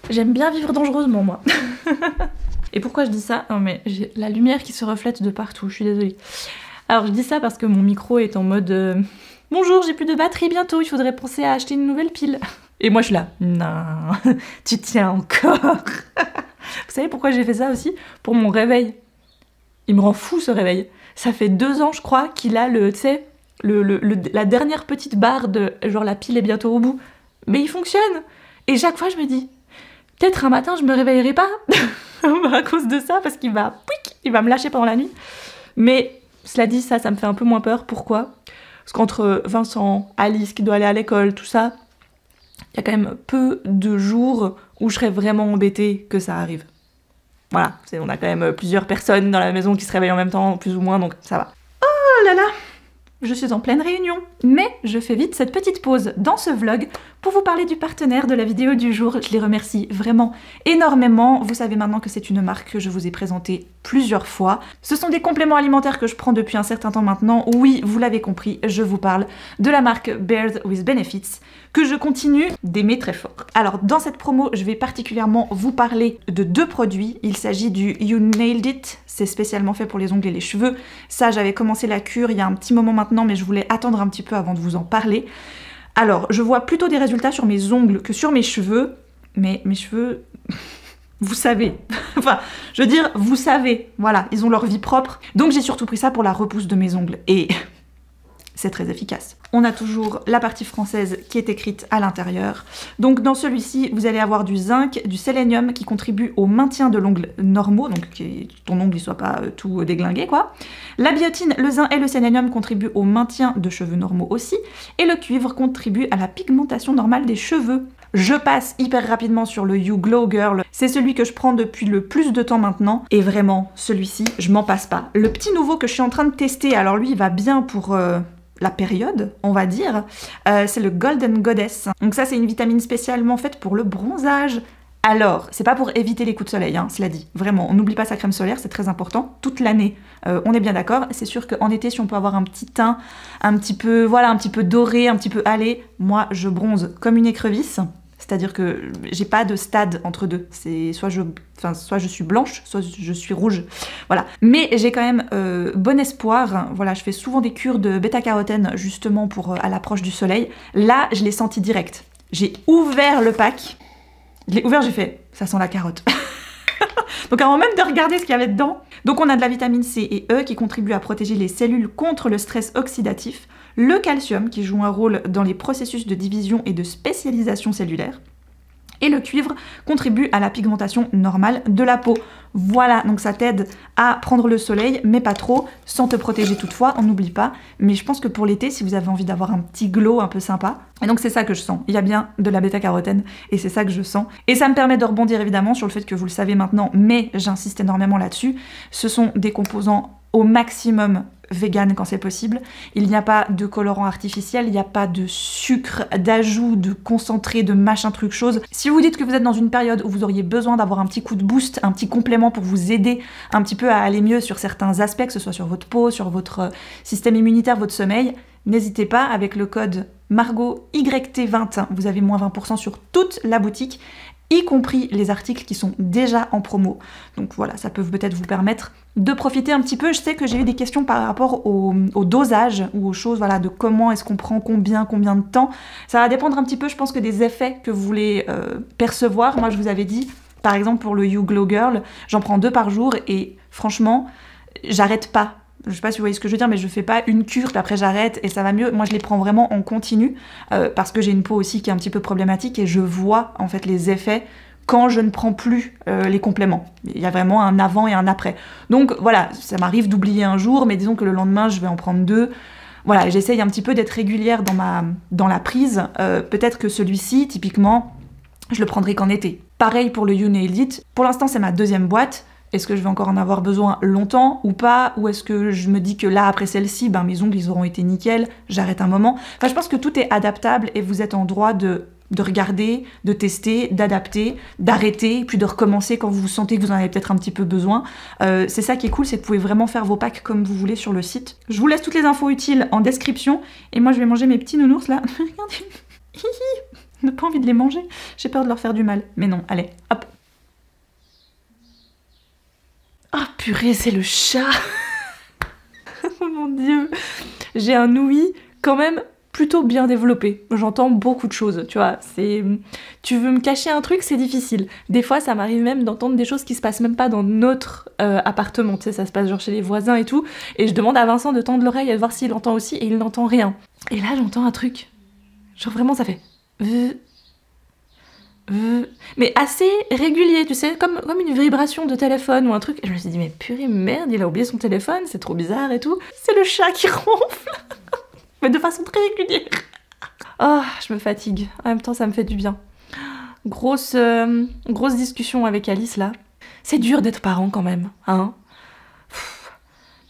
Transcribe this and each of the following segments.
J'aime bien vivre dangereusement, moi. Et pourquoi je dis ça? Non mais j'ai la lumière qui se reflète de partout, je suis désolée. Alors je dis ça parce que mon micro est en mode bonjour, j'ai plus de batterie bientôt, il faudrait penser à acheter une nouvelle pile. Et moi je suis là, non, tu tiens encore. Vous savez pourquoi j'ai fait ça aussi? Pour mon réveil. Il me rend fou ce réveil. Ça fait 2 ans je crois qu'il a tu sais, la dernière petite barre de genre la pile est bientôt au bout. Mais il fonctionne. Et chaque fois je me dis, peut-être un matin je me réveillerai pas à cause de ça, parce qu'il va me lâcher pendant la nuit. Mais cela dit, ça me fait un peu moins peur. Pourquoi? Parce qu'entre Vincent, Alice qui doit aller à l'école, tout ça, il y a quand même peu de jours où je serais vraiment embêtée que ça arrive. Voilà, on a quand même plusieurs personnes dans la maison qui se réveillent en même temps, plus ou moins, donc ça va. Oh là là! Je suis en pleine réunion, mais je fais vite cette petite pause dans ce vlog pour vous parler du partenaire de la vidéo du jour. Je les remercie vraiment énormément. Vous savez maintenant que c'est une marque que je vous ai présentée plusieurs fois. Ce sont des compléments alimentaires que je prends depuis un certain temps maintenant. Oui, vous l'avez compris, je vous parle de la marque Bears with Benefits, que je continue d'aimer très fort. Alors dans cette promo, je vais particulièrement vous parler de 2 produits. Il s'agit du You Nailed It, c'est spécialement fait pour les ongles et les cheveux. Ça, j'avais commencé la cure il y a un petit moment maintenant, mais je voulais attendre un petit peu avant de vous en parler. Alors, je vois plutôt des résultats sur mes ongles que sur mes cheveux, mais mes cheveux, vous savez, enfin, je veux dire, vous savez, voilà, ils ont leur vie propre. Donc j'ai surtout pris ça pour la repousse de mes ongles, et c'est très efficace. On a toujours la partie française qui est écrite à l'intérieur. Donc dans celui-ci, vous allez avoir du zinc, du sélénium qui contribue au maintien de l'ongle normaux, donc que ton ongle ne soit pas tout déglingué quoi. La biotine, le zinc et le sélénium contribuent au maintien de cheveux normaux aussi. Et le cuivre contribue à la pigmentation normale des cheveux. Je passe hyper rapidement sur le You Glow Girl. C'est celui que je prends depuis le plus de temps maintenant. Et vraiment, celui-ci, je m'en passe pas. Le petit nouveau que je suis en train de tester, alors lui, il va bien pour la période, on va dire, c'est le Golden Goddess. Donc ça, c'est une vitamine spécialement faite pour le bronzage. Alors, c'est pas pour éviter les coups de soleil, hein, cela dit. Vraiment, on n'oublie pas sa crème solaire, c'est très important. Toute l'année, on est bien d'accord. C'est sûr qu'en été, si on peut avoir un petit teint, un petit peu, voilà, un petit peu doré, un petit peu hâlé, moi, je bronze comme une écrevisse. C'est-à-dire que j'ai pas de stade entre deux. C'est soit je suis blanche, soit je suis rouge. Voilà. Mais j'ai quand même bon espoir. Voilà, je fais souvent des cures de bêta-carotène justement pour à l'approche du soleil. Là, je l'ai senti direct. J'ai ouvert le pack. Je l'ai ouvert, j'ai fait ça sent la carotte. Donc avant même de regarder ce qu'il y avait dedans. Donc on a de la vitamine C et E qui contribuent à protéger les cellules contre le stress oxydatif, le calcium qui joue un rôle dans les processus de division et de spécialisation cellulaire, et le cuivre contribue à la pigmentation normale de la peau. Voilà, donc ça t'aide à prendre le soleil, mais pas trop, sans te protéger toutefois, on n'oublie pas. Mais je pense que pour l'été, si vous avez envie d'avoir un petit glow un peu sympa, et donc c'est ça que je sens. Il y a bien de la bêta-carotène, et c'est ça que je sens. Et ça me permet de rebondir évidemment sur le fait que vous le savez maintenant, mais j'insiste énormément là-dessus. Ce sont des composants au maximum vegan quand c'est possible. Il n'y a pas de colorant artificiel, il n'y a pas de sucre, d'ajout, de concentré, de machin truc chose. Si vous dites que vous êtes dans une période où vous auriez besoin d'avoir un petit coup de boost, un petit complément pour vous aider un petit peu à aller mieux sur certains aspects, que ce soit sur votre peau, sur votre système immunitaire, votre sommeil, n'hésitez pas, avec le code MargotYT20, vous avez moins 20% sur toute la boutique, y compris les articles qui sont déjà en promo. Donc voilà, ça peut peut-être vous permettre de profiter un petit peu. Je sais que j'ai eu des questions par rapport au dosage ou aux choses, voilà, de comment est-ce qu'on prend combien de temps. Ça va dépendre un petit peu, je pense, que des effets que vous voulez percevoir. Moi, je vous avais dit, par exemple, pour le You Glow Girl, j'en prends 2 par jour et franchement, j'arrête pas. Je sais pas si vous voyez ce que je veux dire, mais je fais pas une cure, puis après j'arrête et ça va mieux. Moi, je les prends vraiment en continu parce que j'ai une peau aussi qui est un petit peu problématique et je vois en fait les effets quand je ne prends plus les compléments. Il y a vraiment un avant et un après. Donc voilà, ça m'arrive d'oublier un jour, mais disons que le lendemain, je vais en prendre 2. Voilà, j'essaye un petit peu d'être régulière dans la prise. Peut-être que celui-ci, typiquement, je le prendrai qu'en été. Pareil pour le You Nailed It. Pour l'instant, c'est ma 2e boîte. Est-ce que je vais encore en avoir besoin longtemps ou pas? Ou est-ce que je me dis que là, après celle-ci, ben, mes ongles, ils auront été nickel, j'arrête un moment? Enfin, je pense que tout est adaptable et vous êtes en droit de regarder, de tester, d'adapter, d'arrêter, puis de recommencer quand vous sentez que vous en avez peut-être un petit peu besoin. C'est ça qui est cool, c'est que vous pouvez vraiment faire vos packs comme vous voulez sur le site. Je vous laisse toutes les infos utiles en description et moi, je vais manger mes petits nounours là. Regardez. n'a pas envie de les manger. J'ai peur de leur faire du mal. Mais non, allez, hop. Ah purée, c'est le chat. Oh mon Dieu. J'ai un ouïe quand même plutôt bien développé. J'entends beaucoup de choses, tu vois. Tu veux me cacher un truc, c'est difficile. Des fois, ça m'arrive même d'entendre des choses qui se passent même pas dans notre appartement. Tu sais, ça se passe genre chez les voisins et tout. Et je demande à Vincent de tendre l'oreille et de voir s'il entend aussi, et il n'entend rien. Et là, j'entends un truc. Genre vraiment, ça fait... mais assez régulier, tu sais, comme une vibration de téléphone ou un truc. Et je me suis dit, mais purée, merde, il a oublié son téléphone, c'est trop bizarre et tout. C'est le chat qui ronfle. Mais de façon très régulière. Oh, je me fatigue. En même temps, ça me fait du bien. Grosse discussion avec Alice, là. C'est dur d'être parent, quand même, hein.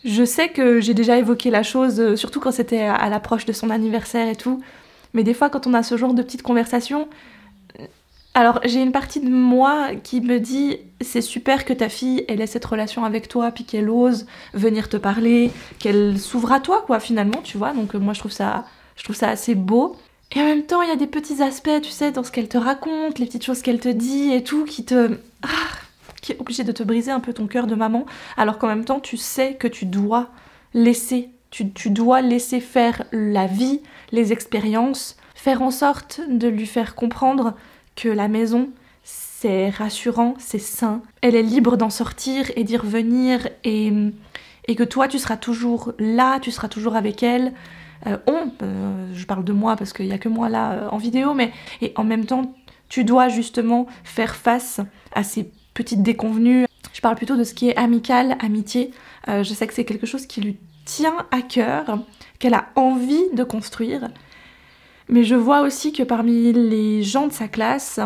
Je sais que j'ai déjà évoqué la chose, surtout quand c'était à l'approche de son anniversaire et tout. Mais des fois, quand on a ce genre de petites conversations... Alors, j'ai une partie de moi qui me dit c'est super que ta fille elle ait cette relation avec toi, puis qu'elle ose venir te parler, qu'elle s'ouvre à toi, quoi, finalement, tu vois. Donc, moi, je trouve ça assez beau. Et en même temps, il y a des petits aspects, tu sais, dans ce qu'elle te raconte, les petites choses qu'elle te dit et tout, qui est obligé de te briser un peu ton cœur de maman, alors qu'en même temps, tu sais que tu dois laisser, tu dois laisser faire la vie, les expériences, faire en sorte de lui faire comprendre que la maison, c'est rassurant, c'est sain. Elle est libre d'en sortir et d'y revenir et que toi, tu seras toujours là, tu seras toujours avec elle. Je parle de moi parce qu'il n'y a que moi là en vidéo, mais et en même temps, tu dois justement faire face à ces petites déconvenues. Je parle plutôt de ce qui est amical, amitié. Je sais que c'est quelque chose qui lui tient à cœur, qu'elle a envie de construire. Mais je vois aussi que parmi les gens de sa classe,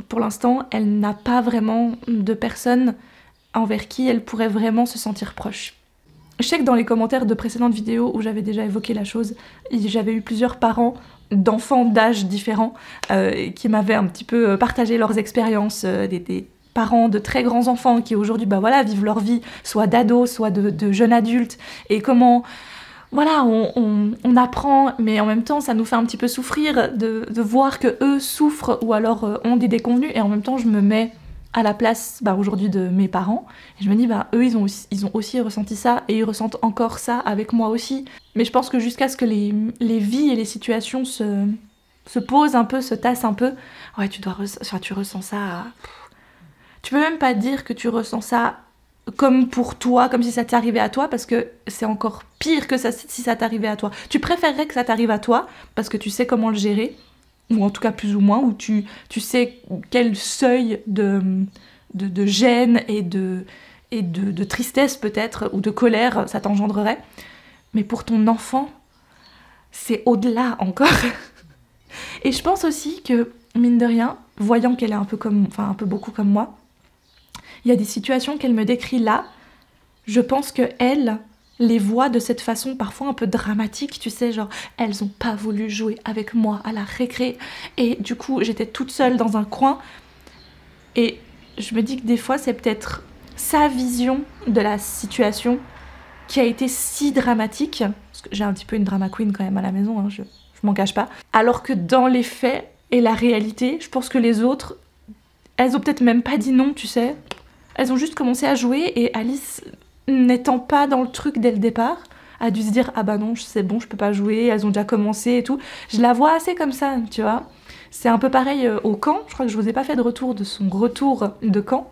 pour l'instant, elle n'a pas vraiment de personne envers qui elle pourrait vraiment se sentir proche. Je sais que dans les commentaires de précédentes vidéos où j'avais déjà évoqué la chose, j'avais eu plusieurs parents d'enfants d'âges différents qui m'avaient un petit peu partagé leurs expériences, des parents de très grands enfants qui aujourd'hui vivent leur vie, soit d'ados, soit de jeunes adultes, et comment... Voilà, on apprend, mais en même temps, ça nous fait un petit peu souffrir de voir que eux souffrent ou alors ont des déconvenues. Et en même temps, je me mets à la place aujourd'hui de mes parents. Et je me dis, eux, ils ont aussi ressenti ça et ils ressentent encore ça avec moi aussi. Mais je pense que jusqu'à ce que les vies et les situations se posent un peu, se tassent un peu, ouais, tu ressens ça... Tu peux même pas dire que tu ressens ça comme pour toi, comme si ça t'arrivait à toi, parce que c'est encore pire que ça, si ça t'arrivait à toi. Tu préférerais que ça t'arrive à toi, parce que tu sais comment le gérer, ou en tout cas plus ou moins, ou tu sais quel seuil de gêne et de tristesse peut-être, ou de colère ça t'engendrerait. Mais pour ton enfant, c'est au-delà encore. Et je pense aussi que, mine de rien, voyant qu'elle est un peu beaucoup comme moi, il y a des situations qu'elle me décrit là, je pense qu'elle les voit de cette façon parfois un peu dramatique, tu sais, genre elles ont pas voulu jouer avec moi à la récré et du coup j'étais toute seule dans un coin et je me dis que des fois c'est peut-être sa vision de la situation qui a été si dramatique, parce que j'ai un petit peu une drama queen quand même à la maison, hein, je m'en cache pas, alors que dans les faits et la réalité, je pense que les autres, elles ont peut-être même pas dit non, tu sais. Elles ont juste commencé à jouer et Alice, n'étant pas dans le truc dès le départ, a dû se dire « Ah bah non, c'est bon, je peux pas jouer, elles ont déjà commencé et tout ». Je la vois assez comme ça, tu vois. C'est un peu pareil au camp, je crois que je vous ai pas fait de retour de son retour de camp,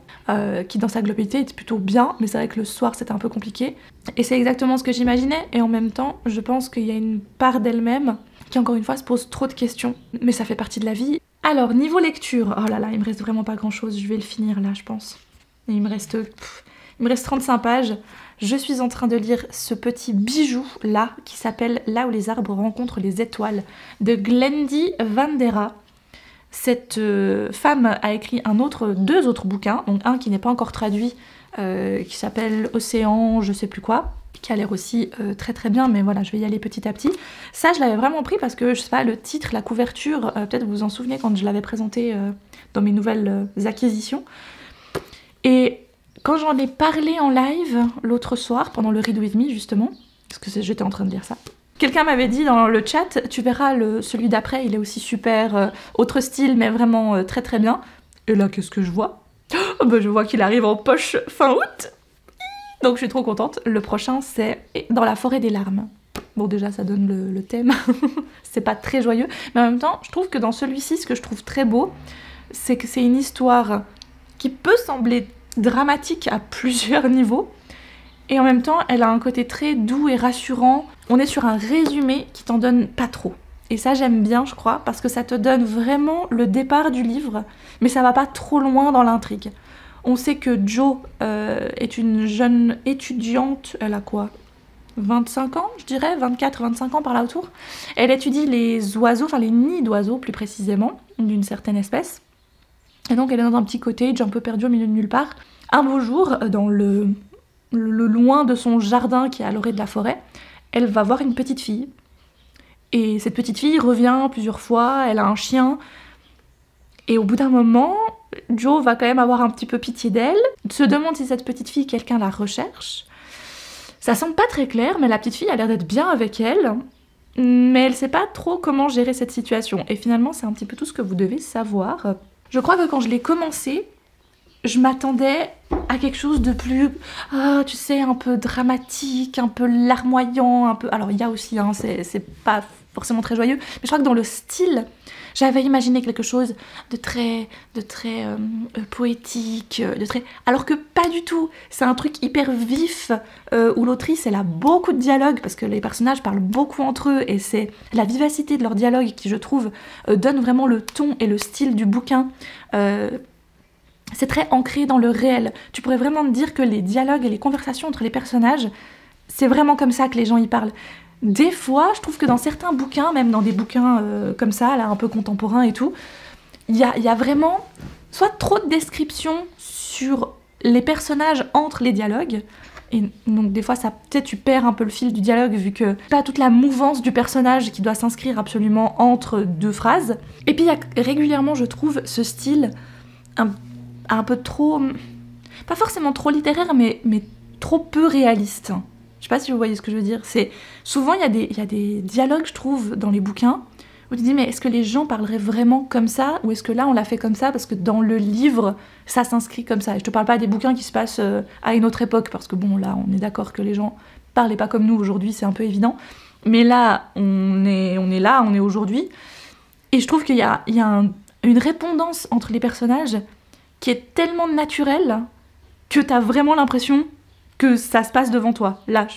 qui dans sa globalité était plutôt bien, mais c'est vrai que le soir c'était un peu compliqué. Et c'est exactement ce que j'imaginais, et en même temps, je pense qu'il y a une part d'elle-même qui encore une fois se pose trop de questions, mais ça fait partie de la vie. Alors, niveau lecture, oh là là, il me reste vraiment pas grand-chose, je vais le finir là, je pense. Et il me reste 35 pages. Je suis en train de lire ce petit bijou là qui s'appelle Là où les arbres rencontrent les étoiles de Glendy Vandera. Cette femme a écrit deux autres bouquins, donc un qui n'est pas encore traduit, qui s'appelle Océan, je sais plus quoi, qui a l'air aussi très très bien, mais voilà, je vais y aller petit à petit. Ça, je l'avais vraiment pris parce que, je sais pas, le titre, la couverture, peut-être vous vous en souvenez quand je l'avais présenté dans mes nouvelles acquisitions. Et quand j'en ai parlé en live l'autre soir, pendant le Read With Me justement, parce que j'étais en train de lire ça, Quelqu'un m'avait dit dans le chat, tu verras celui d'après, il est aussi super, autre style, mais vraiment très très bien. Et là, qu'est-ce que je vois? Oh, bah, je vois qu'il arrive en poche fin août. Donc je suis trop contente. Le prochain, c'est Dans la forêt des larmes. Bon, déjà, ça donne le thème. C'est pas très joyeux. Mais en même temps, je trouve que dans celui-ci, ce que je trouve très beau, c'est que c'est une histoire qui peut sembler dramatique à plusieurs niveaux. Et en même temps, elle a un côté très doux et rassurant. On est sur un résumé qui t'en donne pas trop. Et ça, j'aime bien, je crois, parce que ça te donne vraiment le départ du livre, mais ça va pas trop loin dans l'intrigue. On sait que Jo est une jeune étudiante, elle a quoi, 25 ans, je dirais, 24-25 ans par là autour. Elle étudie les oiseaux, enfin les nids d'oiseaux plus précisément, d'une certaine espèce. Et donc elle est dans un petit cottage un peu perdu au milieu de nulle part. Un beau jour, dans le loin de son jardin qui est à l'orée de la forêt, elle va voir une petite fille. Et cette petite fille revient plusieurs fois, elle a un chien. Et au bout d'un moment, Jo va quand même avoir un petit peu pitié d'elle, se demande si cette petite fille, quelqu'un la recherche. Ça semble pas très clair, mais la petite fille a l'air d'être bien avec elle, mais elle sait pas trop comment gérer cette situation. Et finalement, c'est un petit peu tout ce que vous devez savoir. Je crois que quand je l'ai commencé, je m'attendais à quelque chose de plus, tu sais, un peu dramatique, un peu larmoyant, un peu... Alors il y a aussi, hein, c'est pas forcément très joyeux, mais je crois que dans le style, j'avais imaginé quelque chose de très poétique, de très... Alors que pas du tout, c'est un truc hyper vif, où l'autrice, elle a beaucoup de dialogue, parce que les personnages parlent beaucoup entre eux, et c'est la vivacité de leur dialogue qui, je trouve, donne vraiment le ton et le style du bouquin. C'est très ancré dans le réel. Tu pourrais vraiment te dire que les dialogues et les conversations entre les personnages, c'est vraiment comme ça que les gens y parlent. Des fois, je trouve que dans certains bouquins, même dans des bouquins comme ça, là, un peu contemporains et tout, il y a vraiment soit trop de descriptions sur les personnages entre les dialogues, et donc des fois, ça peut-être tu perds un peu le fil du dialogue vu que pas toute la mouvance du personnage qui doit s'inscrire absolument entre deux phrases. Et puis il y a régulièrement, je trouve, ce style un peu trop, pas forcément trop littéraire, mais trop peu réaliste. Je sais pas si vous voyez ce que je veux dire. C'est souvent il y a des dialogues, je trouve, dans les bouquins où tu te dis mais est-ce que les gens parleraient vraiment comme ça, ou est-ce que là on l'a fait comme ça parce que dans le livre ça s'inscrit comme ça. Et je te parle pas des bouquins qui se passent à une autre époque, parce que bon, là on est d'accord que les gens parlaient pas comme nous aujourd'hui, c'est un peu évident. Mais là on est là, on est aujourd'hui, et je trouve qu'il y a une répondance entre les personnages qui est tellement naturelle que t'as vraiment l'impression que ça se passe devant toi. Là,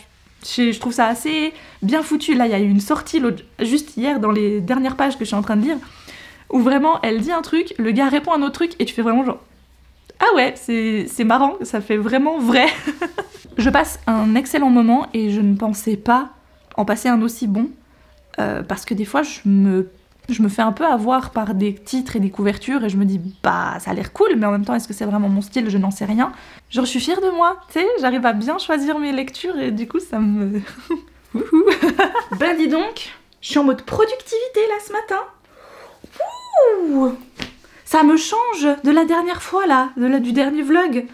je trouve ça assez bien foutu. Là, il y a eu une sortie juste hier dans les dernières pages que je suis en train de lire, où vraiment elle dit un truc, le gars répond un autre truc, et tu fais vraiment genre ah ouais, c'est marrant, ça fait vraiment vrai. Je passe un excellent moment et je ne pensais pas en passer un aussi bon, parce que des fois je me fais un peu avoir par des titres et des couvertures et je me dis bah ça a l'air cool, mais en même temps est-ce que c'est vraiment mon style, je n'en sais rien. Genre je suis fière de moi, tu sais, j'arrive à bien choisir mes lectures et du coup ça me... Ben dis donc, je suis en mode productivité là ce matin. Ouh, ça me change de la dernière fois là, du dernier vlog.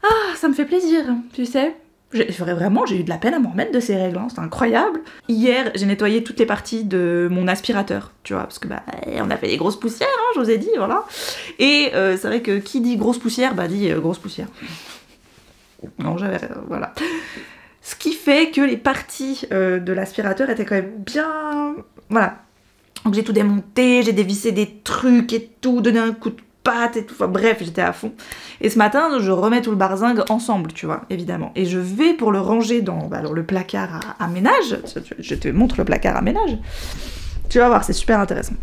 Ah, ça me fait plaisir, tu sais. J'ai eu de la peine à m'en remettre de ces règles, hein, c'est incroyable. Hier, j'ai nettoyé toutes les parties de mon aspirateur, tu vois, parce que bah, on a fait des grosses poussières, hein, je vous ai dit, voilà. Et c'est vrai que qui dit grosse poussière, bah dit grosse poussière. Non, j'avais... voilà. Ce qui fait que les parties de l'aspirateur étaient quand même bien... Voilà. Donc j'ai tout démonté, j'ai dévissé des trucs et tout, donné un coup de patte et tout, enfin bref, j'étais à fond. Et ce matin, je remets tout le barzingue ensemble, tu vois, évidemment. Et je vais pour le ranger dans alors, le placard à ménage. Je te montre le placard à ménage. Tu vas voir, c'est super intéressant.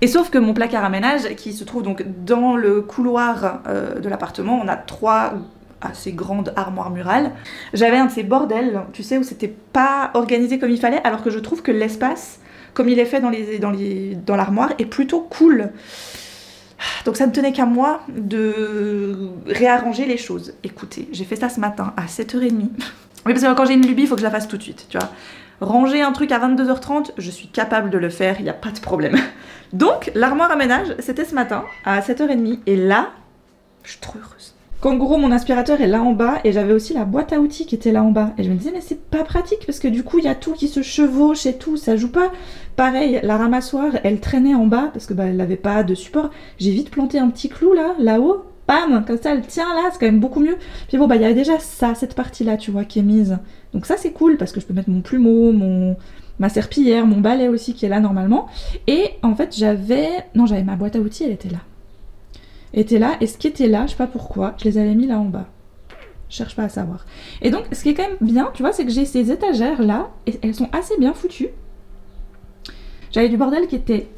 Et sauf que mon placard à ménage, qui se trouve donc dans le couloir de l'appartement, on a 3 assez grandes armoires murales. J'avais un de ces bordels, tu sais, où c'était pas organisé comme il fallait, alors que je trouve que l'espace, comme il est fait dans l'armoire, est plutôt cool. Donc ça ne tenait qu'à moi de réarranger les choses. Écoutez, j'ai fait ça ce matin à 7h30. Oui, parce que quand j'ai une lubie, il faut que je la fasse tout de suite, tu vois. Ranger un truc à 22h30, je suis capable de le faire, il n'y a pas de problème. Donc, l'armoire à ménage, c'était ce matin à 7h30. Et là, je suis trop heureuse. qu'en gros mon aspirateur est là en bas et j'avais aussi la boîte à outils qui était là en bas. Et je me disais mais c'est pas pratique parce que du coup il y a tout qui se chevauche et tout, ça joue pas. Pareil, la ramassoire elle traînait en bas parce que bah, elle avait pas de support. J'ai vite planté un petit clou là-haut. Bam, comme ça elle tient là, c'est quand même beaucoup mieux. Puis bon bah il y avait déjà ça, cette partie là tu vois qui est mise. Donc ça c'est cool parce que je peux mettre mon plumeau, ma serpillière, mon balai aussi qui est là normalement. Et en fait j'avais ma boîte à outils, elle était là. Et ce qui était là, je sais pas pourquoi, je les avais mis là en bas. Je cherche pas à savoir. Et donc ce qui est quand même bien, tu vois, c'est que j'ai ces étagères là, et elles sont assez bien foutues. J'avais du bordel qui était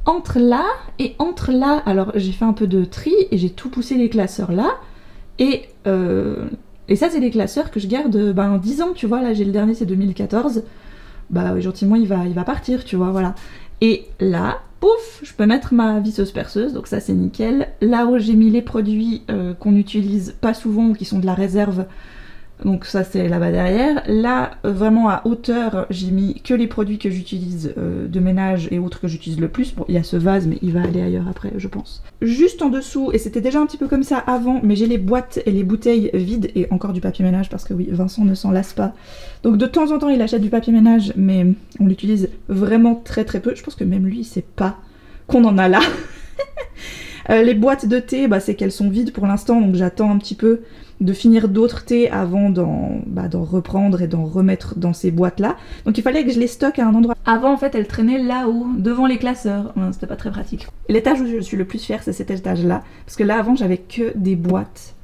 entre là et entre là. Alors j'ai fait un peu de tri et j'ai tout poussé les classeurs là. Et ça c'est les classeurs que je garde 10 ans, tu vois. Là j'ai le dernier, c'est 2014. Bah gentiment il va partir, tu vois, voilà. Et là, pouf, je peux mettre ma visseuse perceuse, donc ça c'est nickel. Là où j'ai mis les produits qu'on n'utilise pas souvent ou qui sont de la réserve, donc ça c'est là-bas derrière. Là, vraiment à hauteur, j'ai mis que les produits que j'utilise de ménage et autres que j'utilise le plus. Bon, il y a ce vase, mais il va aller ailleurs après, je pense. Juste en dessous, et c'était déjà un petit peu comme ça avant, mais j'ai les boîtes et les bouteilles vides et encore du papier ménage parce que oui, Vincent ne s'en lasse pas. Donc de temps en temps, il achète du papier ménage, mais on l'utilise vraiment très très peu. Je pense que même lui, il sait pas qu'on en a là. Les boîtes de thé, bah, c'est qu'elles sont vides pour l'instant, donc j'attends un petit peu de finir d'autres thés avant d'en reprendre et d'en remettre dans ces boîtes-là. Donc il fallait que je les stocke à un endroit. Avant, en fait, elles traînaient là-haut, devant les classeurs. C'était pas très pratique. L'étage où je suis le plus fière, c'est cet étage-là. Parce que là, avant, j'avais que des boîtes.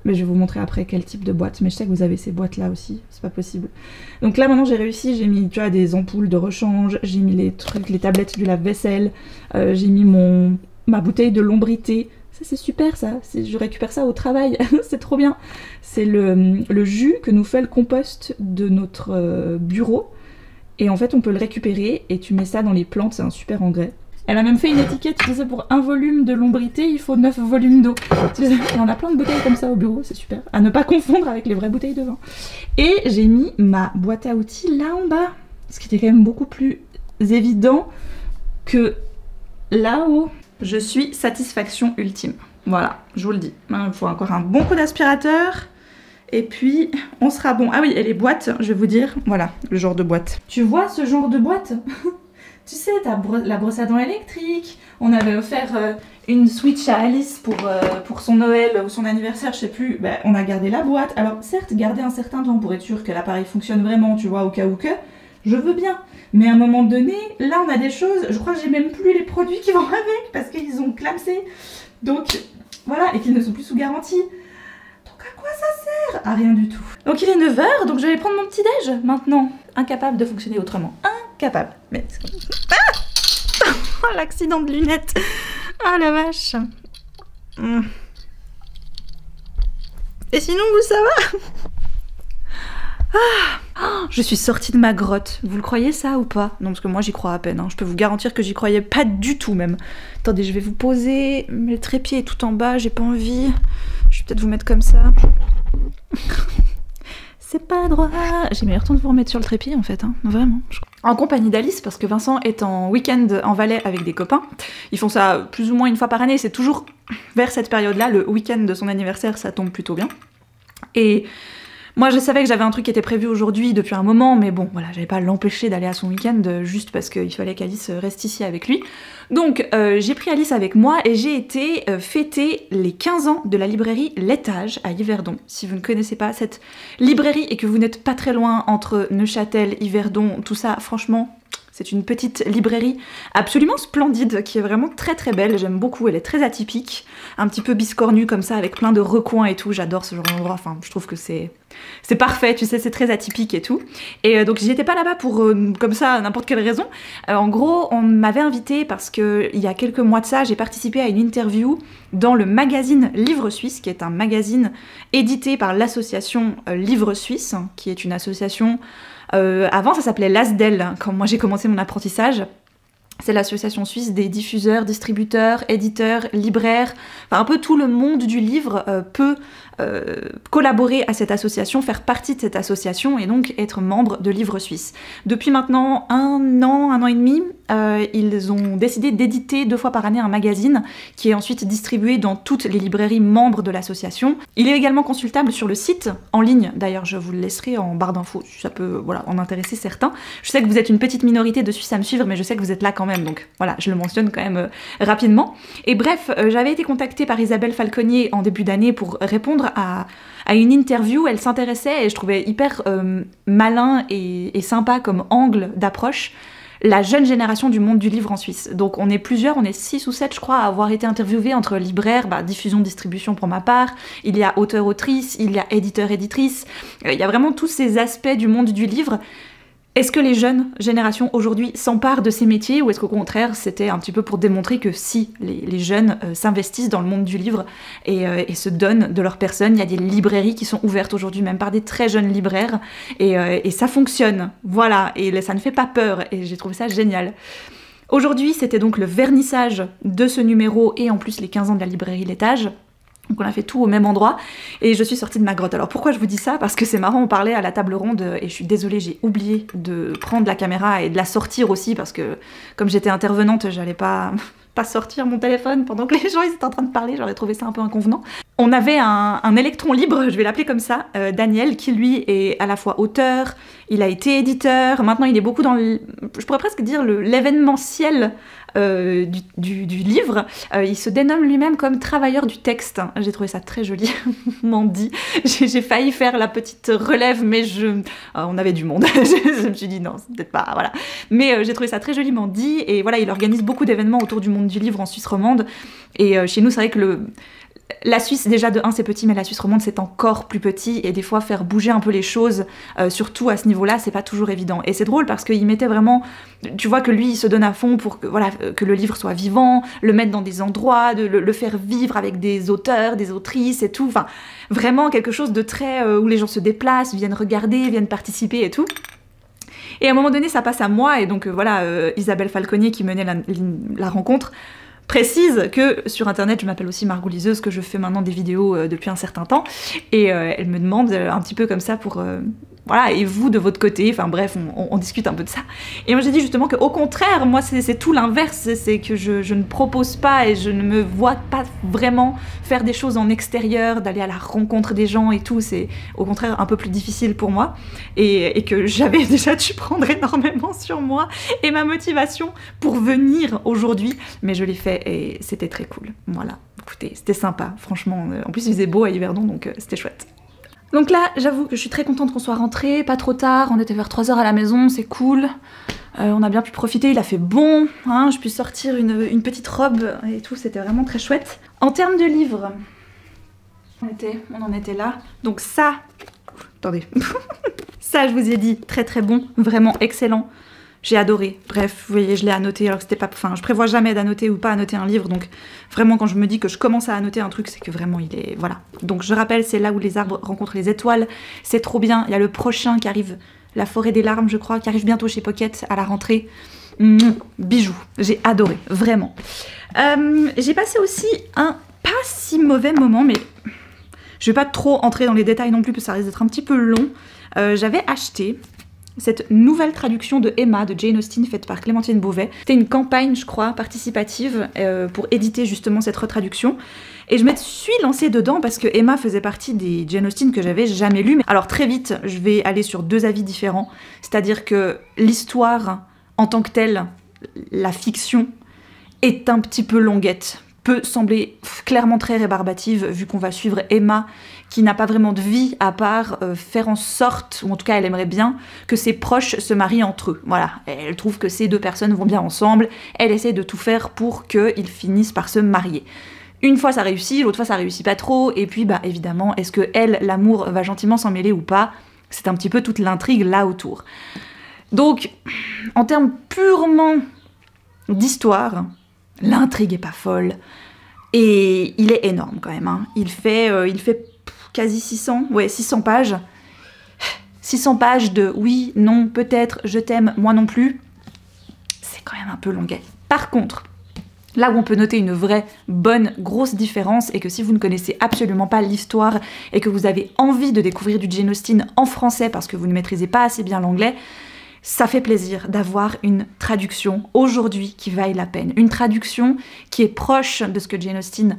Mais je vais vous montrer après quel type de boîte. Mais je sais que vous avez ces boîtes-là aussi, c'est pas possible. Donc là, maintenant, j'ai réussi. J'ai mis, tu vois, des ampoules de rechange. J'ai mis les trucs, les tablettes du lave-vaisselle. J'ai mis ma bouteille de lombrité. Ça c'est super ça, je récupère ça au travail, c'est trop bien. C'est le jus que nous fait le compost de notre bureau. Et en fait on peut le récupérer et tu mets ça dans les plantes, c'est un super engrais. Elle a même fait une étiquette, tu sais, pour 1 volume de lombrité, il faut 9 volumes d'eau. On a plein de bouteilles comme ça au bureau, c'est super. À ne pas confondre avec les vraies bouteilles de vin. Et j'ai mis ma boîte à outils là en bas, ce qui était quand même beaucoup plus évident que là-haut. Je suis satisfaction ultime. Voilà, je vous le dis. Il faut encore un bon coup d'aspirateur. Et puis, on sera bon. Ah oui, et les boîtes, je vais vous dire, voilà, le genre de boîte. Tu vois ce genre de boîte? Tu sais, t'as la brosse à dents électrique. On avait offert une Switch à Alice pour son Noël ou son anniversaire, je sais plus. Ben, on a gardé la boîte. Alors, certes, garder un certain temps pour être sûr que l'appareil fonctionne vraiment, tu vois, au cas où que, je veux bien. Mais à un moment donné, là on a des choses, je crois que j'ai même plus les produits qui vont avec parce qu'ils ont clamsé. Donc voilà, et qu'ils ne sont plus sous garantie. Donc à quoi ça sert? À rien du tout. Donc il est 9 h, donc je vais prendre mon petit déj maintenant. Incapable de fonctionner autrement. Incapable. Mais c'est comme ça. Ah oh, l'accident de lunettes. Ah la vache. Et sinon vous ça va? Je suis sortie de ma grotte. Vous le croyez ça ou pas? Non, parce que moi j'y crois à peine. Hein. Je peux vous garantir que j'y croyais pas du tout même. Attendez, je vais vous poser. Le trépied est tout en bas, j'ai pas envie. Je vais peut-être vous mettre comme ça. C'est pas droit. J'ai meilleur temps de vous remettre sur le trépied en fait, hein. Vraiment. En compagnie d'Alice, parce que Vincent est en week-end en Valais avec des copains. Ils font ça plus ou moins une fois par année. C'est toujours vers cette période-là. Le week-end de son anniversaire, ça tombe plutôt bien. Et moi, je savais que j'avais un truc qui était prévu aujourd'hui depuis un moment, mais bon, voilà, j'avais pas l'empêcher d'aller à son week-end juste parce qu'il fallait qu'Alice reste ici avec lui. Donc, j'ai pris Alice avec moi et j'ai été fêter les 15 ans de la librairie L'Étage à Yverdon. Si vous ne connaissez pas cette librairie et que vous n'êtes pas très loin entre Neuchâtel, Yverdon, tout ça, franchement, c'est une petite librairie absolument splendide, qui est vraiment très très belle, j'aime beaucoup, elle est très atypique, un petit peu biscornue comme ça, avec plein de recoins et tout, j'adore ce genre d'endroit, enfin je trouve que c'est parfait, tu sais, c'est très atypique et tout. Et donc j'y étais pas là-bas pour, comme ça, n'importe quelle raison. En gros, on m'avait invitée parce que il y a quelques mois de ça, j'ai participé à une interview dans le magazine Livre Suisse, qui est un magazine édité par l'association Livre Suisse, qui est une association... avant ça s'appelait l'ASDEL, quand moi j'ai commencé mon apprentissage. C'est l'association suisse des diffuseurs, distributeurs, éditeurs, libraires, enfin un peu tout le monde du livre peut collaborer à cette association, faire partie de cette association et donc être membre de Livre Suisse. Depuis maintenant un an et demi, ils ont décidé d'éditer 2 fois par année un magazine qui est ensuite distribué dans toutes les librairies membres de l'association. Il est également consultable sur le site, en ligne, d'ailleurs je vous le laisserai en barre d'infos, si ça peut en intéresser certains. Je sais que vous êtes une petite minorité de Suisses à me suivre, mais je sais que vous êtes là quand même, donc voilà, je le mentionne quand même rapidement. Et bref, j'avais été contactée par Isabelle Falconier en début d'année pour répondre à une interview. Elle s'intéressait, et je trouvais hyper malin et sympa comme angle d'approche, la jeune génération du monde du livre en Suisse. Donc on est plusieurs, on est 6 ou 7 je crois à avoir été interviewés, entre libraires, diffusion, distribution pour ma part, il y a auteur-autrice, il y a éditeur-éditrice, il y a vraiment tous ces aspects du monde du livre. Est-ce que les jeunes générations aujourd'hui s'emparent de ces métiers, ou est-ce qu'au contraire c'était un petit peu pour démontrer que si les jeunes s'investissent dans le monde du livre et se donnent de leur personne? Il y a des librairies qui sont ouvertes aujourd'hui même par des très jeunes libraires et ça fonctionne, voilà, et ça ne fait pas peur et j'ai trouvé ça génial. Aujourd'hui c'était donc le vernissage de ce numéro et en plus les 15 ans de la librairie L'Étage. Donc on a fait tout au même endroit et je suis sortie de ma grotte. Alors pourquoi je vous dis ça? Parce que c'est marrant, on parlait à la table ronde et je suis désolée, j'ai oublié de prendre la caméra et de la sortir aussi parce que comme j'étais intervenante, j'allais pas sortir mon téléphone pendant que les gens ils étaient en train de parler, j'aurais trouvé ça un peu inconvenant. On avait un électron libre, je vais l'appeler comme ça, Daniel, qui lui est à la fois auteur, il a été éditeur, maintenant il est beaucoup dans je pourrais presque dire l'événementiel du livre. Il se dénomme lui-même comme travailleur du texte. J'ai trouvé ça très joliment dit. J'ai failli faire la petite relève, mais on avait du monde. Je me suis dit non, c'est peut-être pas, voilà. Mais j'ai trouvé ça très joliment dit, et voilà, il organise beaucoup d'événements autour du monde du livre en Suisse romande, et chez nous c'est vrai que la Suisse, déjà de 1 c'est petit, mais la Suisse romande c'est encore plus petit, et des fois faire bouger un peu les choses, surtout à ce niveau-là, c'est pas toujours évident. Et c'est drôle parce qu'il mettait vraiment, tu vois que lui il se donne à fond pour que le livre soit vivant, le mettre dans des endroits, le faire vivre avec des auteurs, des autrices et tout, enfin vraiment quelque chose de très où les gens se déplacent, viennent regarder, viennent participer et tout. Et à un moment donné ça passe à moi, et donc Isabelle Falconier qui menait la rencontre précise que sur internet je m'appelle aussi Margot Liseuse, que je fais maintenant des vidéos depuis un certain temps, et elle me demande un petit peu comme ça pour voilà, et vous de votre côté, enfin bref, on discute un peu de ça. Et moi j'ai dit justement qu'au contraire, moi c'est tout l'inverse, c'est que je ne propose pas et je ne me vois pas vraiment faire des choses en extérieur, d'aller à la rencontre des gens et tout, c'est au contraire un peu plus difficile pour moi, et que j'avais déjà dû prendre énormément sur moi et ma motivation pour venir aujourd'hui, mais je l'ai fait et c'était très cool, voilà. Écoutez, c'était sympa, franchement, en plus il faisait beau à Yverdon, donc c'était chouette. Donc là, j'avoue que je suis très contente qu'on soit rentré, pas trop tard, on était vers 3 h à la maison, c'est cool. On a bien pu profiter, il a fait bon, hein, je puis sortir une petite robe et tout, c'était vraiment très chouette. En termes de livres, on en était là. Donc ça, attendez, ça je vous ai dit, très très bon, vraiment excellent. J'ai adoré. Bref, vous voyez, je l'ai annoté alors que c'était pas... Enfin, je prévois jamais d'annoter ou pas annoter un livre, donc vraiment quand je me dis que je commence à annoter un truc, c'est que vraiment il est... Voilà. Donc je rappelle, c'est là où les arbres rencontrent les étoiles. C'est trop bien. Il y a le prochain qui arrive, La Forêt des Larmes, je crois, qui arrive bientôt chez Pocket à la rentrée. Bijou. J'ai adoré, vraiment. J'ai passé aussi un pas si mauvais moment, mais je vais pas trop entrer dans les détails non plus, parce que ça risque d'être un petit peu long. J'avais acheté cette nouvelle traduction de Emma de Jane Austen faite par Clémentine Beauvais. C'était une campagne, je crois, participative pour éditer justement cette retraduction. Et je me suis lancée dedans parce que Emma faisait partie des Jane Austen que j'avais jamais lues. Alors très vite, je vais aller sur 2 avis différents. C'est-à-dire que l'histoire en tant que telle, la fiction, est un petit peu longuette. Peut sembler clairement très rébarbative vu qu'on va suivre Emma qui n'a pas vraiment de vie à part faire en sorte, ou en tout cas elle aimerait bien, que ses proches se marient entre eux. Voilà, elle trouve que ces 2 personnes vont bien ensemble, elle essaie de tout faire pour qu'ils finissent par se marier. Une fois ça réussit, l'autre fois ça réussit pas trop, et puis évidemment, est-ce que elle, l'amour, va gentiment s'en mêler ou pas? C'est un petit peu toute l'intrigue là autour. Donc, en termes purement d'histoire, l'intrigue est pas folle, et il est énorme quand même, hein. Il fait quasi 600 pages. 600 pages de oui, non, peut-être, je t'aime, moi non plus. C'est quand même un peu longuet. Par contre, là où on peut noter une vraie bonne grosse différence, et que si vous ne connaissez absolument pas l'histoire et que vous avez envie de découvrir du Jane Austen en français parce que vous ne maîtrisez pas assez bien l'anglais, ça fait plaisir d'avoir une traduction aujourd'hui qui vaille la peine. Une traduction qui est proche de ce que Jane Austen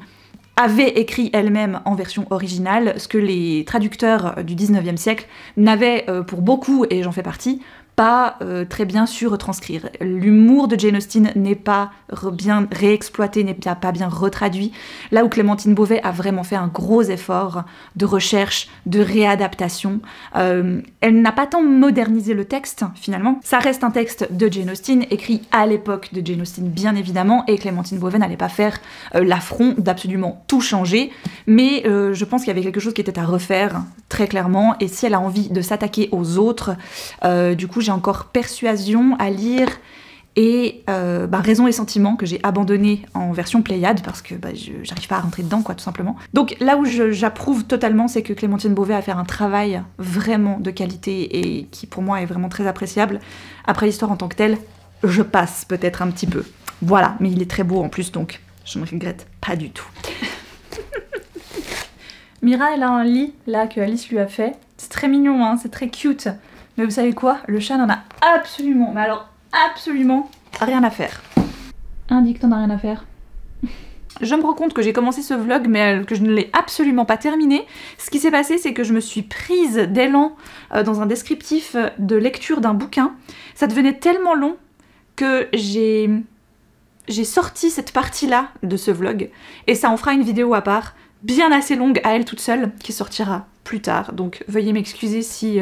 avait écrit elle-même en version originale, ce que les traducteurs du 19e siècle n'avaient pour beaucoup, et j'en fais partie, pas très bien su retranscrire. L'humour de Jane Austen n'est pas bien réexploité, n'est pas bien retraduit, là où Clémentine Beauvais a vraiment fait un gros effort de recherche, de réadaptation. Elle n'a pas tant modernisé le texte, finalement. Ça reste un texte de Jane Austen, écrit à l'époque de Jane Austen, bien évidemment, et Clémentine Beauvais n'allait pas faire l'affront d'absolument tout changer, mais je pense qu'il y avait quelque chose qui était à refaire, très clairement, et si elle a envie de s'attaquer aux autres, du coup, j'ai encore Persuasion à lire et Raison et Sentiment que j'ai abandonné en version Pléiade parce que j'arrive pas à rentrer dedans, quoi, tout simplement. Donc là où j'approuve totalement, c'est que Clémentine Beauvais a fait un travail vraiment de qualité et qui pour moi est vraiment très appréciable. Après l'histoire en tant que telle, je passe peut-être un petit peu. Voilà, mais il est très beau en plus, donc je ne regrette pas du tout. Mira, elle a un lit là que Alice lui a fait. C'est très mignon, hein, c'est très cute. Mais vous savez quoi? Le chat n'en a absolument, mais alors absolument rien à faire. Indique, t'en as rien à faire. Je me rends compte que j'ai commencé ce vlog, mais que je ne l'ai absolument pas terminé. Ce qui s'est passé, c'est que je me suis prise d'élan dans un descriptif de lecture d'un bouquin. Ça devenait tellement long que j'ai sorti cette partie-là de ce vlog. Et ça en fera une vidéo à part, bien assez longue à elle toute seule, qui sortira plus tard. Donc veuillez m'excuser si...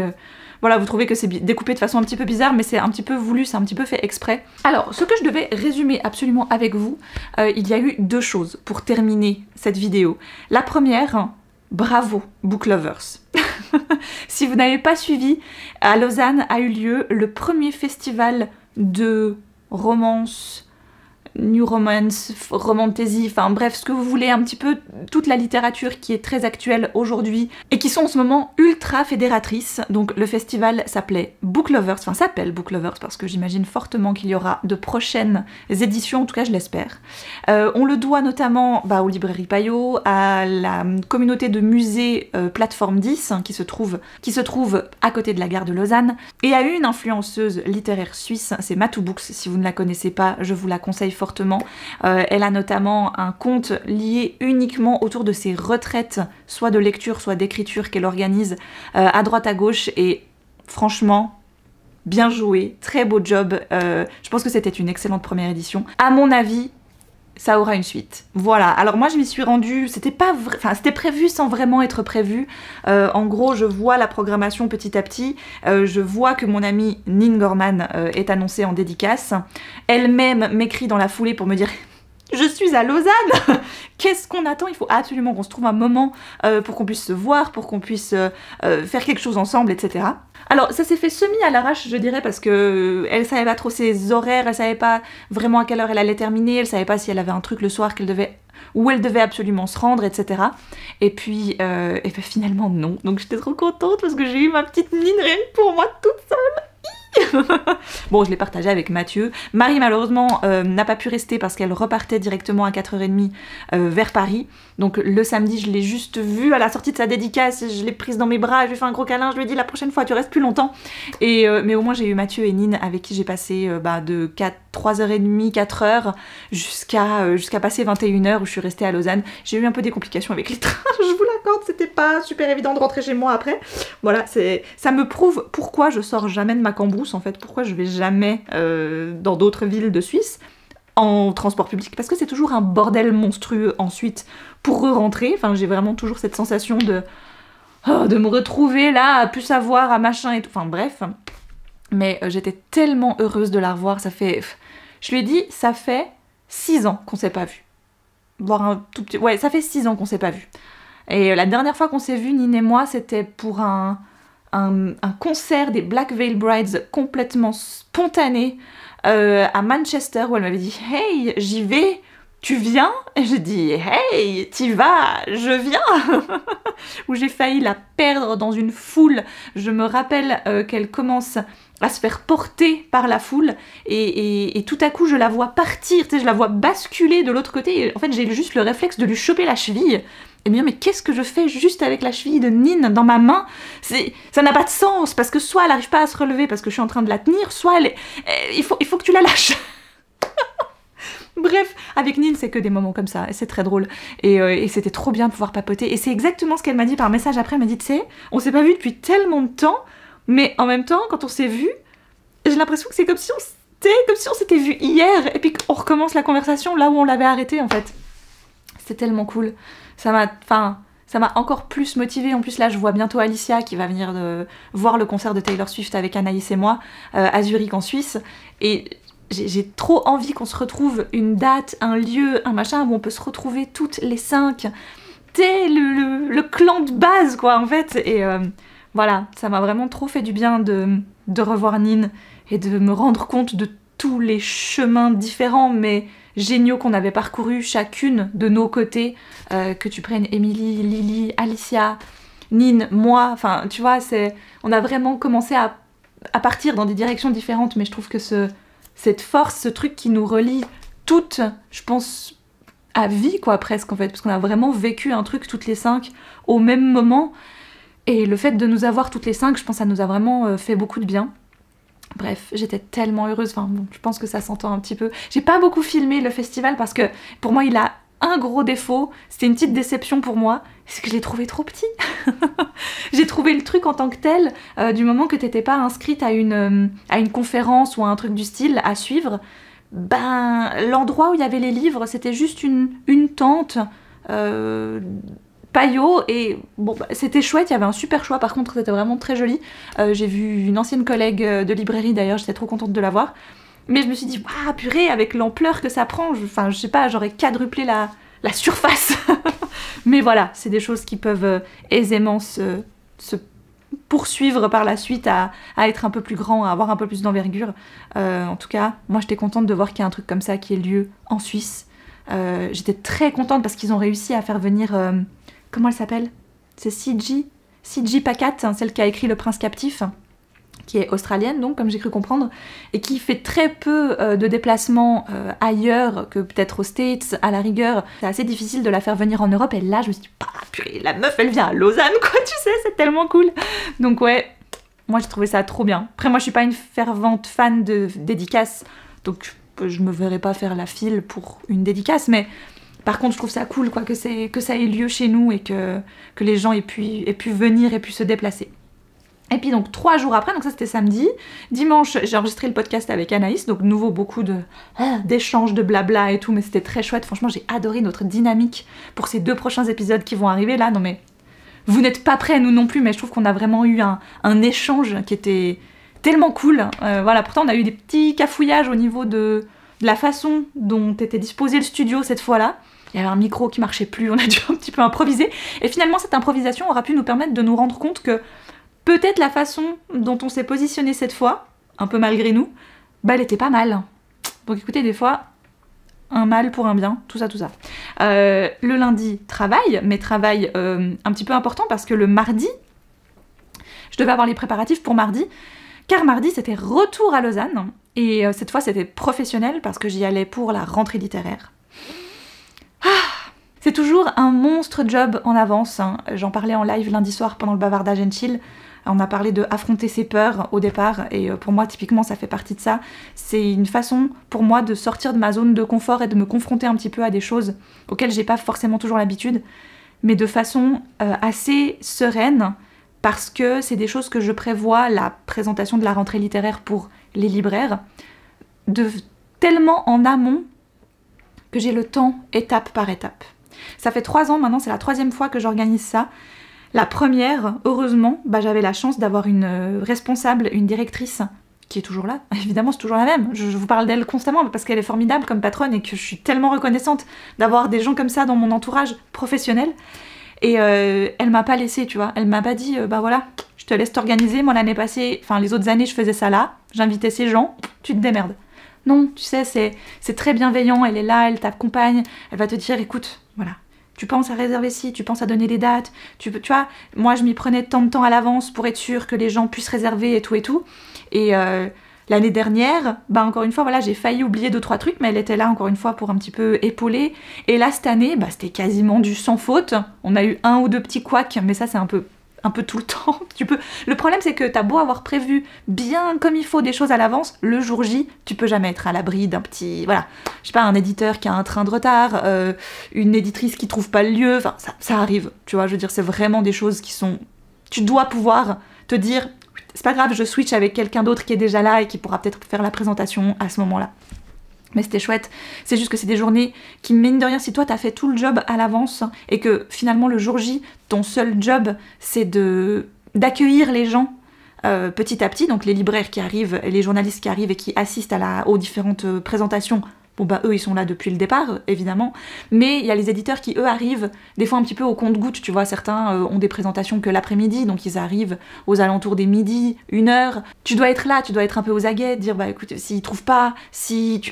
Voilà, vous trouvez que c'est découpé de façon un petit peu bizarre, mais c'est un petit peu voulu, c'est un petit peu fait exprès. Alors, ce que je devais résumer absolument avec vous, il y a eu deux choses pour terminer cette vidéo. La première, bravo, book lovers. Si vous n'avez pas suivi, à Lausanne a eu lieu le premier festival de romance, New Romance, Romantasy, enfin bref, ce que vous voulez, un petit peu toute la littérature qui est très actuelle aujourd'hui et qui sont en ce moment ultra fédératrices. Donc le festival s'appelait Book Lovers, enfin s'appelle Book Lovers parce que j'imagine fortement qu'il y aura de prochaines éditions, en tout cas je l'espère. On le doit notamment aux librairies Payot, à la communauté de musées Plateforme 10 qui se trouve à côté de la gare de Lausanne et à une influenceuse littéraire suisse, c'est Matou Books, si vous ne la connaissez pas, je vous la conseille fortement. Elle a notamment un compte lié uniquement autour de ses retraites, soit de lecture, soit d'écriture qu'elle organise à droite à gauche et franchement, bien joué, très beau job. Je pense que c'était une excellente première édition. À mon avis, ça aura une suite. Voilà, alors moi je m'y suis rendue, c'était prévu sans vraiment être prévu. En gros, je vois la programmation petit à petit, je vois que mon amie Nin Gorman est annoncée en dédicace. Elle-même m'écrit dans la foulée pour me dire « Je suis à Lausanne !» Qu'est-ce qu'on attend? Il faut absolument qu'on se trouve un moment pour qu'on puisse se voir, pour qu'on puisse faire quelque chose ensemble, etc. Alors ça s'est fait semi à l'arrache, je dirais, parce que elle savait pas trop ses horaires, elle savait pas vraiment à quelle heure elle allait terminer, elle savait pas si elle avait un truc le soir où elle devait absolument se rendre, etc. Et puis finalement non, donc j'étais trop contente parce que j'ai eu ma petite mine rien que pour moi toute seule. Bon, je l'ai partagé avec Mathieu. Marie, malheureusement, n'a pas pu rester parce qu'elle repartait directement à 4h30 vers Paris. Donc le samedi, je l'ai juste vue à la sortie de sa dédicace, je l'ai prise dans mes bras, je lui ai fait un gros câlin, je lui ai dit la prochaine fois, tu restes plus longtemps. Mais au moins, j'ai eu Mathieu et Nine avec qui j'ai passé de 3h30, 4h jusqu'à passer 21h où je suis restée à Lausanne. J'ai eu un peu des complications avec les trains, je vous l'accorde, c'était pas super évident de rentrer chez moi après. Voilà, ça me prouve pourquoi je sors jamais de ma cambrousse en fait, pourquoi je vais jamais dans d'autres villes de Suisse en transport public, parce que c'est toujours un bordel monstrueux ensuite pour re-rentrer. Enfin, j'ai vraiment toujours cette sensation de me retrouver là, à plus savoir, à machin et tout, enfin bref. Mais j'étais tellement heureuse de la revoir, je lui ai dit, ça fait 6 ans qu'on s'est pas vu. Voire un tout petit... Ouais, ça fait 6 ans qu'on s'est pas vu. Et la dernière fois qu'on s'est vu, Nine et moi, c'était pour un concert des Black Veil Brides complètement spontané à Manchester où elle m'avait dit « Hey, j'y vais, tu viens ?» Et j'ai dit « Hey, t'y vas, je viens !» Où j'ai failli la perdre dans une foule. Je me rappelle qu'elle commence à se faire porter par la foule et tout à coup je la vois partir, tu sais, je la vois basculer de l'autre côté et en fait j'ai juste le réflexe de lui choper la cheville et me dire mais qu'est-ce que je fais juste avec la cheville de Nin dans ma main? Ça n'a pas de sens, parce que soit elle n'arrive pas à se relever parce que je suis en train de la tenir, soit il faut que tu la lâches. Bref, avec Nin, c'est que des moments comme ça, et c'est très drôle. Et c'était trop bien de pouvoir papoter. Et c'est exactement ce qu'elle m'a dit par message après. Elle m'a dit, tu sais, on s'est pas vu depuis tellement de temps, mais en même temps, quand on s'est vu, j'ai l'impression que c'est comme si on s'était vu hier, et puis qu'on recommence la conversation là où on l'avait arrêtée, en fait. C'était tellement cool. Ça m'a encore plus motivée. En plus, là, je vois bientôt Alicia qui va venir voir le concert de Taylor Swift avec Anaïs et moi, à Zurich en Suisse. Et j'ai trop envie qu'on se retrouve une date, un lieu, un machin où on peut se retrouver toutes les 5. T'es le clan de base, quoi, en fait. Et voilà, ça m'a vraiment trop fait du bien de revoir Nin et de me rendre compte de tous les chemins différents, mais géniaux qu'on avait parcourus chacune de nos côtés. Que tu prennes Émilie, Lily, Alicia, Nin, moi, enfin, tu vois, on a vraiment commencé à partir dans des directions différentes, mais je trouve que cette force, ce truc qui nous relie toutes, je pense, à vie, quoi, presque, en fait, parce qu'on a vraiment vécu un truc toutes les 5 au même moment, et le fait de nous avoir toutes les 5, je pense, ça nous a vraiment fait beaucoup de bien. Bref, j'étais tellement heureuse, enfin bon, je pense que ça s'entend un petit peu. J'ai pas beaucoup filmé le festival parce que, pour moi, il a un gros défaut, c'était une petite déception pour moi, c'est que je l'ai trouvé trop petit. J'ai trouvé le truc en tant que tel, du moment que t'étais pas inscrite à une conférence ou à un truc du style à suivre, ben l'endroit où il y avait les livres, c'était juste une tente, paillot, et bon, bah, c'était chouette, il y avait un super choix, par contre c'était vraiment très joli. J'ai vu une ancienne collègue de librairie d'ailleurs, j'étais trop contente de la voir. Mais je me suis dit, waouh, purée, avec l'ampleur que ça prend, je sais pas, j'aurais quadruplé la surface. Mais voilà, c'est des choses qui peuvent aisément se poursuivre par la suite à être un peu plus grand, à avoir un peu plus d'envergure. En tout cas, moi j'étais contente de voir qu'il y a un truc comme ça qui ait lieu en Suisse. J'étais très contente parce qu'ils ont réussi à faire venir... comment elle s'appelle? C'est C.J. Pacat, hein, celle qui a écrit Le Prince Captif, qui est australienne donc, comme j'ai cru comprendre, et qui fait très peu de déplacements ailleurs que peut-être aux States, à la rigueur. C'est assez difficile de la faire venir en Europe, et là je me suis dit, bah purée, la meuf elle vient à Lausanne, quoi, tu sais, c'est tellement cool. Donc ouais, moi j'ai trouvé ça trop bien. Après moi je suis pas une fervente fan de dédicaces, donc je me verrais pas faire la file pour une dédicace, mais par contre je trouve ça cool, quoi, que ça ait lieu chez nous et que les gens aient pu venir et pu se déplacer. Et puis donc 3 jours après, donc ça c'était samedi, dimanche j'ai enregistré le podcast avec Anaïs, donc nouveau beaucoup d'échanges, de blabla et tout, mais c'était très chouette, franchement j'ai adoré notre dynamique pour ces 2 prochains épisodes qui vont arriver là. Non mais vous n'êtes pas prêts, nous non plus, mais je trouve qu'on a vraiment eu un échange qui était tellement cool. Voilà, pourtant on a eu des petits cafouillages au niveau de la façon dont était disposé le studio cette fois-là. Il y avait un micro qui marchait plus, on a dû un petit peu improviser, et finalement cette improvisation aura pu nous permettre de nous rendre compte que peut-être la façon dont on s'est positionné cette fois, un peu malgré nous, bah elle était pas mal. Donc écoutez, des fois, un mal pour un bien, tout ça. Le lundi, travail, mais travail un petit peu important parce que le mardi, je devais avoir les préparatifs pour mardi, car mardi c'était retour à Lausanne, et cette fois c'était professionnel parce que j'y allais pour la rentrée littéraire. C'est toujours un monstre job en avance, hein. J'en parlais en live lundi soir pendant le bavardage and chill. On a parlé de affronter ses peurs au départ, et pour moi typiquement ça fait partie de ça. C'est une façon pour moi de sortir de ma zone de confort et de me confronter un petit peu à des choses auxquelles j'ai pas forcément toujours l'habitude, mais de façon assez sereine, parce que c'est des choses que je prévois, la présentation de la rentrée littéraire pour les libraires, tellement en amont que j'ai le temps étape par étape. Ça fait 3 ans maintenant, c'est la 3e fois que j'organise ça. La première, heureusement, bah, j'avais la chance d'avoir une responsable, une directrice, qui est toujours là. Évidemment, c'est toujours la même. Je vous parle d'elle constamment parce qu'elle est formidable comme patronne et que je suis tellement reconnaissante d'avoir des gens comme ça dans mon entourage professionnel. Et elle m'a pas laissée, tu vois. Elle m'a pas dit, bah voilà, je te laisse t'organiser. Moi, l'année passée, enfin les autres années, je faisais ça là. J'invitais ces gens, tu te démerdes. Non, tu sais, c'est très bienveillant. Elle est là, elle t'accompagne. Elle va te dire, écoute, voilà. Tu penses à réserver ci, tu penses à donner les dates, tu vois, moi je m'y prenais tant de temps à l'avance pour être sûre que les gens puissent réserver et tout. Et L'année dernière, bah encore une fois, voilà, j'ai failli oublier 2-3 trucs, mais elle était là encore une fois pour un petit peu épauler. Et là, cette année, bah c'était quasiment du sans faute. On a eu 1 ou 2 petits couacs, mais ça c'est un peu tout le temps. Le problème c'est que t'as beau avoir prévu bien comme il faut des choses à l'avance, le jour J, tu peux jamais être à l'abri d'un petit... Voilà, je sais pas, un éditeur qui a un train de retard, une éditrice qui trouve pas le lieu, enfin ça arrive, tu vois, je veux dire, c'est vraiment des choses qui sont... Tu dois pouvoir te dire... C'est pas grave, je switch avec quelqu'un d'autre qui est déjà là et qui pourra peut-être faire la présentation à ce moment-là. Mais c'était chouette. C'est juste que c'est des journées qui, mine de rien, si toi t'as fait tout le job à l'avance et que finalement le jour J, ton seul job, c'est d'accueillir les gens petit à petit, donc les libraires qui arrivent, et les journalistes qui arrivent et qui assistent aux différentes présentations. Bon bah eux ils sont là depuis le départ évidemment, mais il y a les éditeurs qui eux arrivent des fois un petit peu au compte-gouttes, tu vois, certains ont des présentations que l'après-midi, donc ils arrivent aux alentours des midi, 1h, tu dois être là, tu dois être un peu aux aguets, dire bah écoute, s'ils trouvent pas,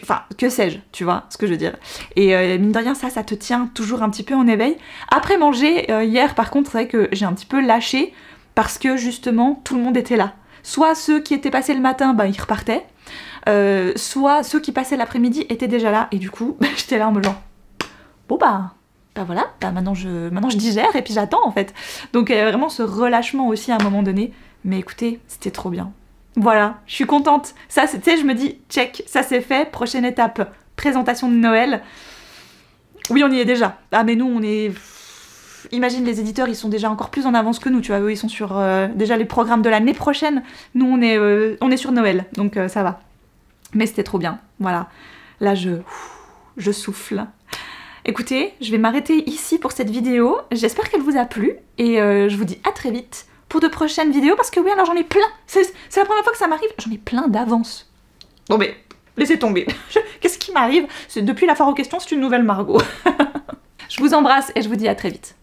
enfin que sais-je, tu vois ce que je veux dire. Et mine de rien ça te tient toujours un petit peu en éveil. Après manger, hier par contre c'est vrai que j'ai un petit peu lâché, parce que justement tout le monde était là. Soit ceux qui étaient passés le matin, bah ils repartaient, soit ceux qui passaient l'après-midi étaient déjà là, et du coup j'étais là en me genre bon bah voilà, maintenant je digère et puis j'attends en fait. Donc il y avait vraiment ce relâchement aussi à un moment donné, mais écoutez, c'était trop bien. Voilà, je suis contente. Ça, tu sais, je me dis check, ça c'est fait, prochaine étape, présentation de Noël. Oui, on y est déjà. Ah mais nous on est... Imagine, les éditeurs ils sont déjà encore plus en avance que nous, tu vois, eux ils sont sur déjà les programmes de l'année prochaine, nous on est sur Noël, donc ça va. Mais c'était trop bien, voilà. Là je souffle. Écoutez, je vais m'arrêter ici pour cette vidéo, j'espère qu'elle vous a plu, et je vous dis à très vite pour de prochaines vidéos, parce que oui, alors j'en ai plein, c'est la première fois que ça m'arrive, j'en ai plein d'avance. Bon mais, laissez tomber, qu'est-ce qui m'arrive? Depuis la foire aux questions, c'est une nouvelle Margot. Je vous embrasse et je vous dis à très vite.